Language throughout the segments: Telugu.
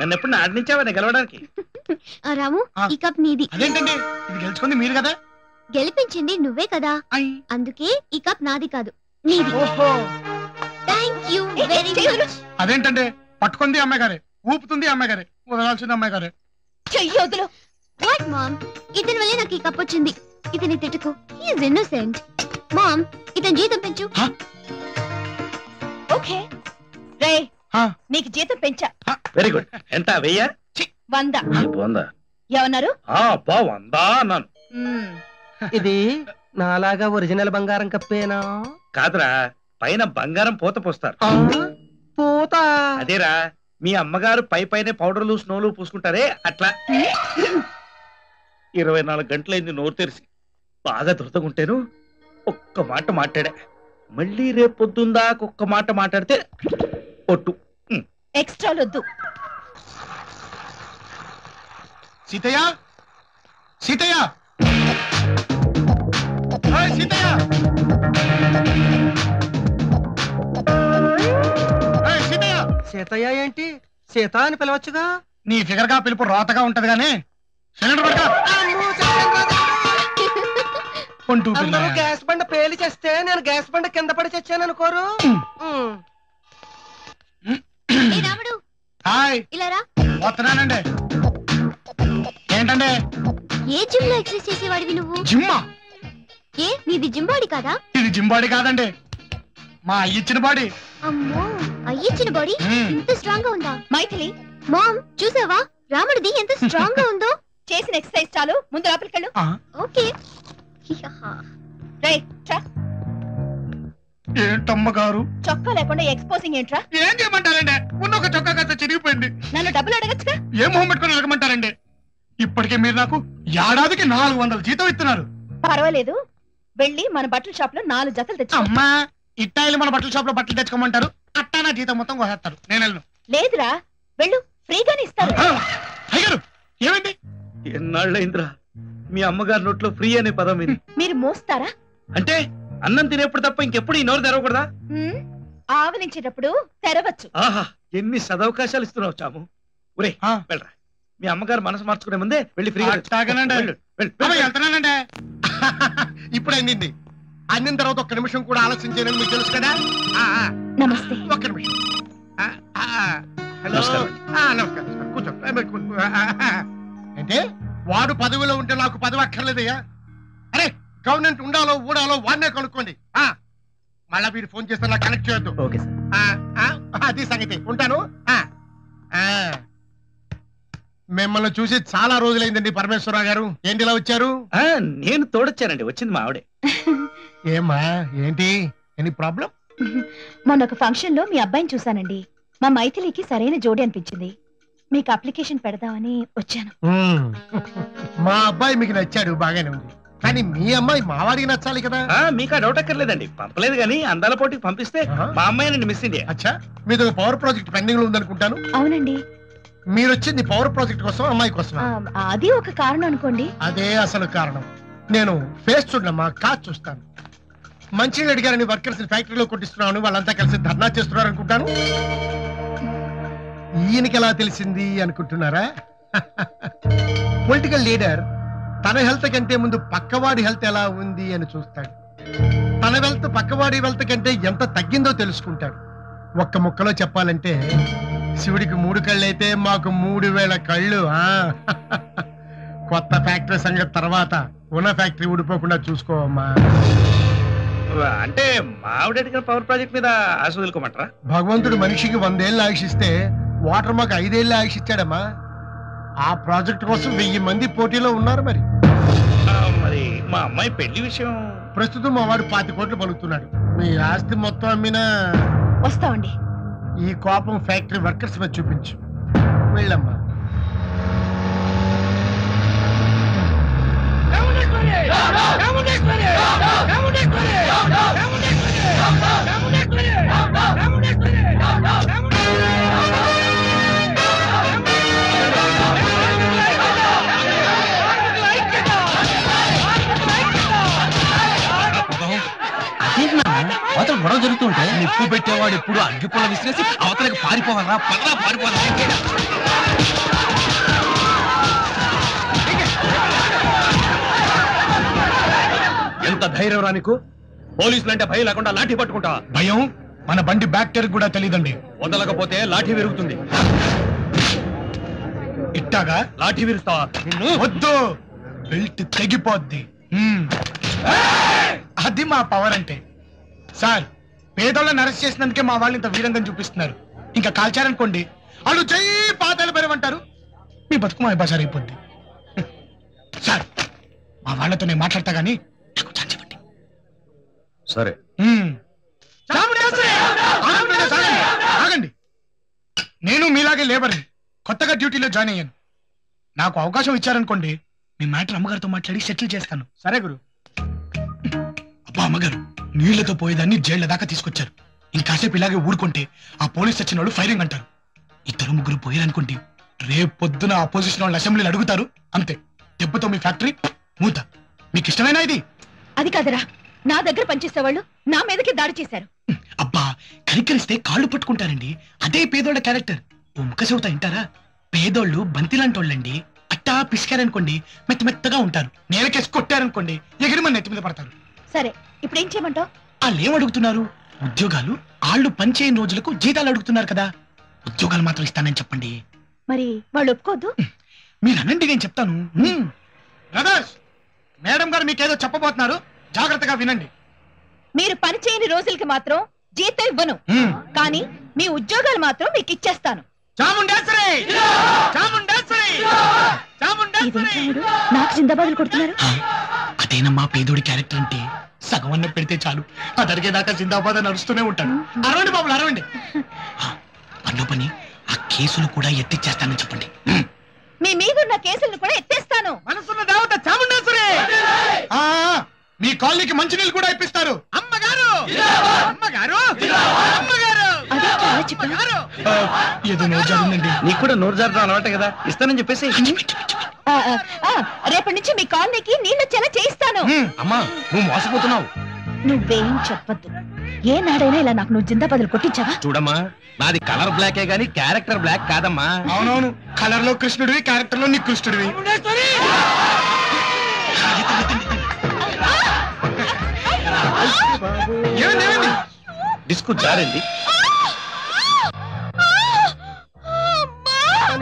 నన్ను ఎప్పుడు ఆడించావా గెలవడానికి? రాము, ఈ కప్ నీది. అదేంటండి, ఇది గెలుచుకుంది మీరు కదా? గెలిపించింది నువ్వే కదా, అందుకే ఈ కప్ నాది కాదు నీది. Thank you very much. అదేంటండి, పట్టుకుంది అమ్మాయి గారే, ఊపుతుంది అమ్మాయి గారే, వదలాల్సింది అమ్మాయి గారే. చెయ్యొద్దులు. వాట్ మామ్, ఇతని వల్లే నాకు ఈ కప్ వచ్చింది. ఇతని తిట్టుకు, హి ఇస్ ఇన్నోసెంట్. మామ్, ఇతని జీతం పెంచు. ఓకే రే, నీకు జీతం పెంచా. Very good. ఎంత? 1000? 100. బాగుందా? ఏమన్నారు? బాగుందా అన్నాను. ఇది నాలాగా ఒరిజినల్ బంగారం కప్పేనా? కాదురా, పైన బంగారం పూత పోస్తారు. పూత? అదేరా, మీ అమ్మగారు పైనే పౌడర్లు స్నోలు పూసుకుంటారే అట్లా. 24 గంటలైంది నోరు తెరిసి. బాగా ధృతగుంటేను ఒక్క మాట మాట్లాడా. మళ్ళీ రేపు పొద్దుందాక ఒక్క మాట మాట్లాడితే ఒట్టు. ఎక్స్ట్రా వద్దు. సీతయ్య, సీతయ్య, సీతయ్య, సీతయ్య. సీతయ్య ఏంటి? సీత అని పిలవచ్చుగా. నీ ఫిగర్ గా పిలుపు రోతగా ఉంటది గానీ సిలిండర్ గ్యాస్ బండ పేలి చేస్తే నేను గ్యాస్ బండ కింద పడి చచ్చాను అనుకోరు. వస్తున్నానండి. ఏంటండి? ఏ జిమ్ లో ఎక్సర్సైజ్ చేసేవాడివి నువ్వు? జిమ్మా? ఏ నీది జిమ్ బాడీ కాదా? ఇది జిమ్ బాడీ కాదండి, మా అయ్యిచ్చిన బాడీ. అమ్మో, అయ్యిచ్చిన బాడీ ఇంత స్ట్రాంగ్ గా ఉందా? మైథిలి, మామ్ చూసావా రాముడిది ఎంత స్ట్రాంగ్ గా ఉందో? చేసిన ఎక్సర్సైజ్ చాలు, ముందు లోపలికెళ్ళు. ఓకే. ఏంటమ్మగారు చొక్కా లేకుండా ఎక్స్పోజింగ్ ఏంట్రా? ఏం చేయమంటారండి? ఉన్న ఒక చొక్కా కాస్త చిరిగిపోయింది. నన్ను డబ్బులు అడగచ్చుగా. ఏం మొహం పెట్టుకుని అడగమంటారండి? ఇప్పటికే మీరు నాకు ఏడాదికి 400 జీతం ఇస్తున్నారు. పర్వాలేదు, వెళ్ళి మన బట్టల షాప్ లో 4 జతలు తెచ్చు. అమ్మా, ఇట్టాయిలు మన బట్టల షాప్ లో బట్టలు తెచ్చుకోమంటారు, అట్టా నా జీతం మొత్తం కోసేస్తారు. నేను వెళ్ళను. లేదురా, వెళ్ళు, ఫ్రీగానే ఇస్తారు. అయ్యారు, ఏమైంది? ఎన్నాళ్ళైందిరా మీ అమ్మగారి నోట్లో ఫ్రీ అనే పదం ఇది. మీరు మోస్తారా? అంటే అన్నం తినేప్పుడు తప్ప ఇంకెప్పుడు ఈ నోరు తెరవకూడదా? ఆవలించేటప్పుడు తెరవచ్చు. ఆహా, ఎన్ని సదవకాశాలు ఇస్తున్నావు చాము. ఒరే వెళ్ళరా, మీ అమ్మగారు మనసు మార్చుకునే ముందే వెళ్ళి ఫ్రీ. వెళ్తానండి. ఇప్పుడు అయింది, అన్నిన తర్వాత ఒక్క నిమిషం కూడా ఆలస్యం చేయనని మీకు తెలుసు కదా. నమస్తే. ఒక్క నిమిషం. హలో, నమస్కారం. కూర్చో. అంటే వాడు పదవిలో ఉంటే నాకు పదవి అక్కర్లేదయ్యా. అరే, గవర్నమెంట్ ఉండాలో ఊడాలో వాడినే కనుక్కోండి. మళ్ళా మీరు ఫోన్ చేస్తే నాకు కనెక్ట్ చేయొద్దు. అది సంగతి. ఉంటాను. మిమ్మల్ని చూసి చాలా రోజులైందండి పరమేశ్వరరావు గారు. ఏంటి ఇలా వచ్చారు? నేను తోడొచ్చానండి, వచ్చింది మా ఆవిడే. ఏమా, ఏంటి? Any problem? మొన్న ఒక ఫంక్షన్ లో మీ అబ్బాయిని చూసానండి. మా మైథిలికి సరైన జోడి అనిపించింది. మీకు అప్లికేషన్ పెడదామని వచ్చాను. మా అబ్బాయి మీకు నచ్చాడు, బాగానే ఉంది. కానీ మీ అమ్మాయి మావాడికి నచ్చాలి కదా. మీకు ఆ డౌట్ అక్కర్లేదండి, పంపలేదు కానీ అందాల పోటీకి పంపిస్తే మా అమ్మాయి మిస్ ఇండియా. అచ్చా, మీది పవర్ ప్రాజెక్ట్ పెండింగ్ లో ఉందనుకుంటాను. అవునండి. మీరు వచ్చింది పవర్ ప్రాజెక్ట్ కోసం, అమ్మాయి కోసం? అది ఒక కారణం అనుకోండి. అదే అసలు కారణం. నేను ఫేస్ చూడమ్మా, కాదు చూస్తాను. మంచినీళ్ళు అడిగారని వర్కర్స్ ఫ్యాక్టరీలో కొట్టిస్తున్నాను, వాళ్ళంతా కలిసి ధర్నా చేస్తున్నారు అనుకుంటాను. ఈయనకి ఎలా తెలిసింది అనుకుంటున్నారా? పొలిటికల్ లీడర్ తన హెల్త్ కంటే ముందు పక్కవాడి హెల్త్ ఎలా ఉంది అని చూస్తాడు. తన వెల్త్ పక్కవాడి వెల్త్ కంటే ఎంత తగ్గిందో తెలుసుకుంటాడు. ఒక్క ముక్కలో చెప్పాలంటే శివుడికి 3 కళ్ళు అయితే మాకు 3000 కళ్ళు. కొత్త ఫ్యాక్టరీ సంగతి తర్వాత ఉన్న ఫ్యాక్టరీ ఊడిపోకుండా చూసుకోవమ్మా. అంటే మా ఆవిడ అడిగిన పవర్ ప్రాజెక్ట్ మీద ఆశ వదులుకోమంటారా? భగవంతుడు మనిషికి 100 ఏళ్ళు ఆయుషిస్తే వాటర్ మాకు 5 ఏళ్ళు ఆయుష్ ఇచ్చాడమ్మా. ఆ ప్రాజెక్ట్ కోసం 1000 మంది పోటీలో ఉన్నారు. మరి మా అమ్మాయి పెళ్లి విషయం? ప్రస్తుతం మా వాడు 20 కోట్లు పలుకుతున్నాడు. మీ ఆస్తి మొత్తం అమ్మినా వస్తామండి. ఈ కోపం ఫ్యాక్టరీ వర్కర్స్ మీద చూపించు. వెళ్ళమ్మా. అవతల గొడవ జరుగుతుంటే నిప్పు పెట్టేవాడు ఎప్పుడు అగ్గిపుల్ల విసిరేసి అవతలకి పారిపోవాలా? పదరా, పారిపోవాలా? ధైర్యం రా నీకు? పోలీసులు అంటే భయం లేకుండా లాఠీ పట్టుకుంటా? భయం మన బండి బ్యాక్టీరియా కూడా తెలియదండి. వదలకపోతే లాఠీ విరుగుతుంది. ఇట్టాగా లాఠీ విరుస్తావా? వద్దు, బెల్ట్ తెగిపోద్ది. అది మా పవర్ అంటే. సార్, పేదోళ్ళని అరెస్ట్ చేసినందుకే మా వాళ్ళు ఇంత వీరంగం చూపిస్తున్నారు. ఇంకా కాల్చారనుకోండి, వాళ్ళు చెయ్యి పాతాలు పెరమంటారు, మీ బతుకు మా బజార్ అయిపోద్ది. సార్, మా వాళ్ళతో నేను మాట్లాడతా గానీ నాకు ఛాన్స్ ఇవ్వండి. సరే. ఆగండి, నేను మీలాగే లేబర్ని, కొత్తగా డ్యూటీలో జాయిన్ అయ్యాను. నాకు అవకాశం ఇచ్చారనుకోండి, మీ మ్యాటర్ అమ్మగారితో మాట్లాడి సెటిల్ చేస్తాను. సరే గురు. అబ్బా అమ్మగారు, నీళ్లతో పోయేదాన్ని జైళ్ల దాకా తీసుకొచ్చారు. ఇంకాసేపు ఇలాగే ఊరుకుంటే ఆ పోలీస్ వచ్చిన వాళ్ళు ఫైరింగ్ అంటారు. 2-3 పోయారనుకోండి, రేపు పొద్దున అపోజిషన్ వాళ్ళు అసెంబ్లీలు అడుగుతారు. అంతే, దెబ్బతో మీ ఫ్యాక్టరీ మూత. మీకు ఇష్టమైనా ఇది? అది కాదురా, నా దగ్గర పనిచేసేవాళ్ళు నా మీదకి దాడి చేశారు. అబ్బా, కరికరిస్తే కాళ్ళు పట్టుకుంటారండి. అదే పేదోళ్ళ క్యారెక్టర్. ఓ ముఖ చెబుతా వింటారా? పేదోళ్ళు బంతిలాంటోళ్ళండి. అట్టా పిసికారనుకోండి మెత్త మెత్తగా ఉంటారు. నేలకేసి కొట్టారనుకోండి ఎగిరి మన నెత్తి మీద పడతారు. సరే, ఇప్పుడు ఏం చేయమంటావు? వాళ్ళు ఏం అడుగుతున్నారు? ఉద్యోగాలు. వాళ్ళు పనిచేయని రోజులకు జీతాలు అడుగుతున్నారు కదా. ఉద్యోగాలు మాత్రం ఇస్తానని చెప్పండి. మరి వాళ్ళు ఒప్పుకోద్దు? మీరు అనండి, నేను చెప్తాను. బ్రదర్స్, మేడం గారు మీకేదో చెప్పబోతున్నారు, జాగ్రత్తగా వినండి. మీరు పని చేయని రోజులకి మాత్రం జీతం ఇవ్వను, కానీ మీ ఉద్యోగాలు మాత్రం మీకు ఇచ్చేస్తాను. నాకు జిందాబాదులు కొడుతున్నారు. అదేనమ్మా పేదోడి క్యారెక్టర్ అంటే. సగం అన్న పెడితే చాలు, అది అడిగేదాకా జిందాబాద్ నడుస్తూనే ఉంటాడు. అరవండి బాబులు, అరవండి. పనిలో పని ఆ కేసులు కూడా ఎత్తిచ్చేస్తానని చెప్పండి. మీ మీదున్న కేసులను కూడా ఎత్తేస్తాను. మనసున్న దేవత చాముండేశ్వరి. మీ కాలనీకి మంచినీళ్ళు కూడా ఇప్పిస్తారు. అమ్మగారు, అమ్మగారు, అమ్మగారు. ఏదో నోరు జారిందండి. నీకు కూడా నోరు జారడం అలవాటే కదా, ఇస్తానని చెప్పేసి. రేపటి నుంచి మీ కాలనీకి నీళ్ళు వచ్చేలా చేయిస్తాను. అమ్మా, నువ్వు మోసపోతున్నావు. నువ్వేం చెప్పద్దు. ఏ నాడైనా ఇలా నాకు నువ్వు జిందాబాదులు కొట్టించావా? చూడమ్మా, నాది కలర్ బ్లాకే గానీ క్యారెక్టర్ బ్లాక్ కాదమ్మా. అవునవును, కలర్ లో కృష్ణుడివి, క్యారెక్టర్ లో నికృష్ణుడివి. డిస్కు జారింది.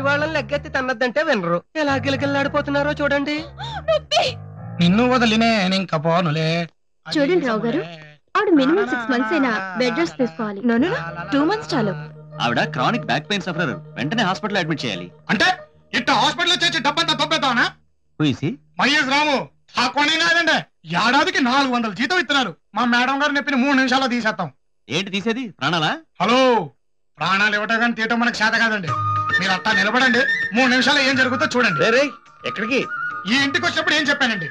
వాళ్ళని లెగ్గెత్తి తన్నద్దంటే వినరు. ఎలా గిలగిల్లాడిపోతున్నారో చూడండి. నిన్ను వదిలినే ఇంకా పోనులే. చూడండి రావు గారు, ఆవిడ మినిమం 6 months అయినా బెడ్ రెస్ట్ తీసుకోవాలి. 2 months చాలు. ఆవిడ క్రానిక్ బ్యాక్ పెయిన్ సఫరర్, వెంటనే హాస్పిటల్ అడ్మిట్ చేయాలి. అంటే ఇట్లా హాస్పిటల్ చేసి డబ్బంతా తొబ్బేతావనా? మహేష్ రాము, ఆ కొనే కాదండి, ఏడాదికి 400 జీతం ఇస్తున్నారు. మా మేడం గారు చెప్పిన 3 నిమిషాల్లో తీసేస్తాం. ఏంటి తీసేది? ప్రాణాలా? హలో, ప్రాణాలు ఇవ్వటం కానీ తీయటం మనకు చేత కాదండి. మీరు అట్టా నిలబడండి, 3 నిమిషాలు ఏం జరుగుతుందో చూడండి. ఎక్కడికి? ఈ ఇంటికి వచ్చినప్పుడు ఏం చెప్పానండి?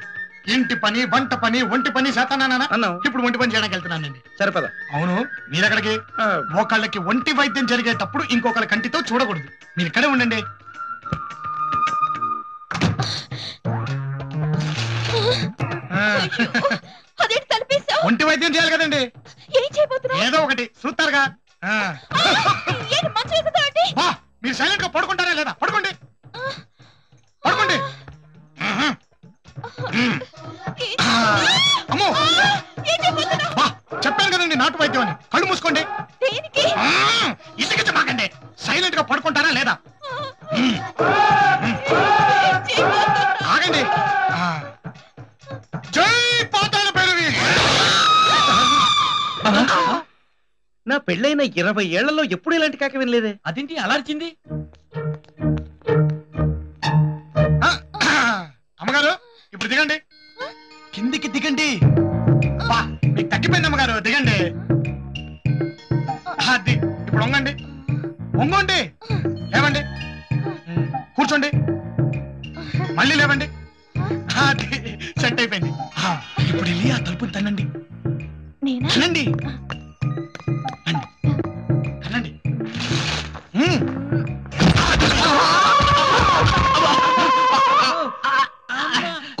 ఇంటి పని, వంట పని, ఒంటి పని చేస్తానా? ఇప్పుడు ఒంటి పని చేయడానికి వెళ్తున్నానండి. సరిపదా? అవును, మీరెక్కడికి? ఒకళ్ళకి ఒంటి వైద్యం జరిగేటప్పుడు ఇంకొకళ్ళ కంటితో చూడకూడదు. మీరు ఇక్కడే ఉండండి. ఒంటి వైద్యం చేయాలి కదండి. ఏం చేయబోతున్నా? ఏదో ఒకటి చూస్తారుగా. మీరు సైలెంట్ గా పడుకుంటారా లేదా? పడుకోండి, పడుకోండి. అమ్మో, చెప్పాను కదండి నాటు వైద్యం అని. కళ్ళు మూసుకోండి. ఇసుకించ మాకండి. సైలెంట్ గా పడుకుంటారా లేదా? ఆగండి. జై పాతాళ భైరవి. నా పెళ్ళైన 20 ఏళ్లలో ఎప్పుడు ఇలాంటి కాక వినలేదే. అదేంటి అలర్చింది? అమ్మగారు, ఇప్పుడు దిగండి. కిందికి దిగండి. మీకు తగ్గిపోయింది అమ్మగారు, దిగండి. అది ఇప్పుడు వంగండి, వంగండి. లేవండి, కూర్చోండి, మళ్ళీ లేవండి. అది సెట్ అయిపోయింది. ఇప్పుడు వెళ్ళి ఆ తలుపు తన్నండి. తనండి, తనండి.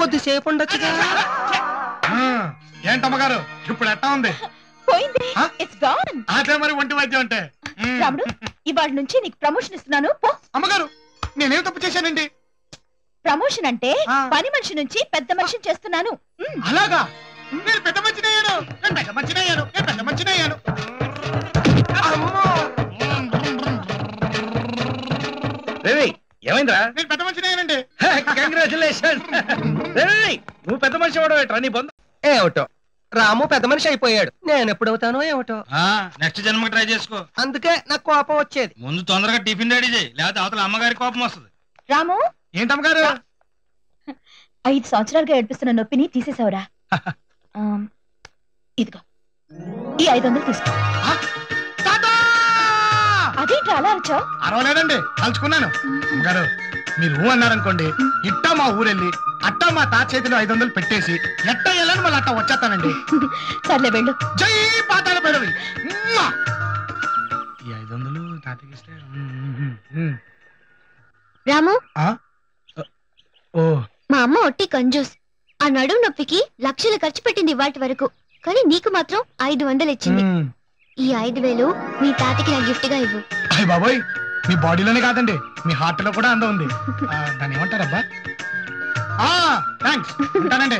కొద్దిసేపు ఉండొచ్చుగా. ఏంటమ్మగారు, ఇప్పుడు ఎట్టా ఉంది? పోయింది. It's gone. అదే మరి ఒంటి వైద్యం అంటే. రాముడు, ఇవాళ నుంచి నీకు ప్రమోషన్ ఇస్తున్నాను. పో. అమ్మగారు, నేనేం తప్పు చేశానండి? ప్రమోషన్ అంటే పని మనిషి నుంచి పెద్ద మనిషిని చేస్తున్నాను. అలాగా? నేను పెద్ద మంచినయ్యాను, నేను పెద్ద మంచినయ్యాను, నేను పెద్ద మంచినయ్యాను. రేయ్, ఏమైందిరా? నేను పెద్ద మంచినయ్యానండి. కంగ్రాచులేషన్. నువ్వు పెద్ద మనిషి అవడం నీ బంధు. ఏమిటో రాము పెద్ద మనిషి అయిపోయాడు, నేను ఎప్పుడవుతానో ఏమిటో. నెక్స్ట్ జన్మకి ట్రై చేసుకో. అందుకే నాకు కోపం వచ్చేది. ముందు తొందరగా టిఫిన్ రెడీ చేయి, లేకపోతే అవతల అమ్మగారి కోపం వస్తుంది. రాము, ఏంటమ్మగారు? 5 సంవత్సరాలుగా ఏడిపిస్తున్న నొప్పిని తీసేసావురా. ఇదిగో ఈ 500 తీసుకో. అదేంటి అలా అరిచావు? అరవలేదండి, తలుచుకున్నాను. అమ్మగారు మీరు అన్నారనుకోండి, ఇట్టా మా ఊరెళ్ళి అట్టా మా తాత చేతిలో 500 పెట్టేసి ఎట్టా వెళ్ళని మళ్ళీ అట్టా వచ్చేస్తానండి. సర్లే వెళ్ళు. జై పాతాళ భైరవి. ఈ 500 తాతకి ఇస్తే. రాము, ఓ మా అమ్మ ఒట్టి కంజూస్. ఆ నడుము నొప్పికి లక్షలు ఖర్చు పెట్టింది ఇవాటి వరకు, కానీ నీకు మాత్రం 500 ఇచ్చింది. ఈ 5,000 మీ తాతకి నా గిఫ్ట్ గా ఇవ్వు. అయ్య బాబోయ్, మీ బాడీలోనే కాదండి, మీ హార్ట్ లో కూడా అందం ఉంది. దాన్ని ఏమంటారబ్బా? థ్యాంక్స్, ఉంటానండి.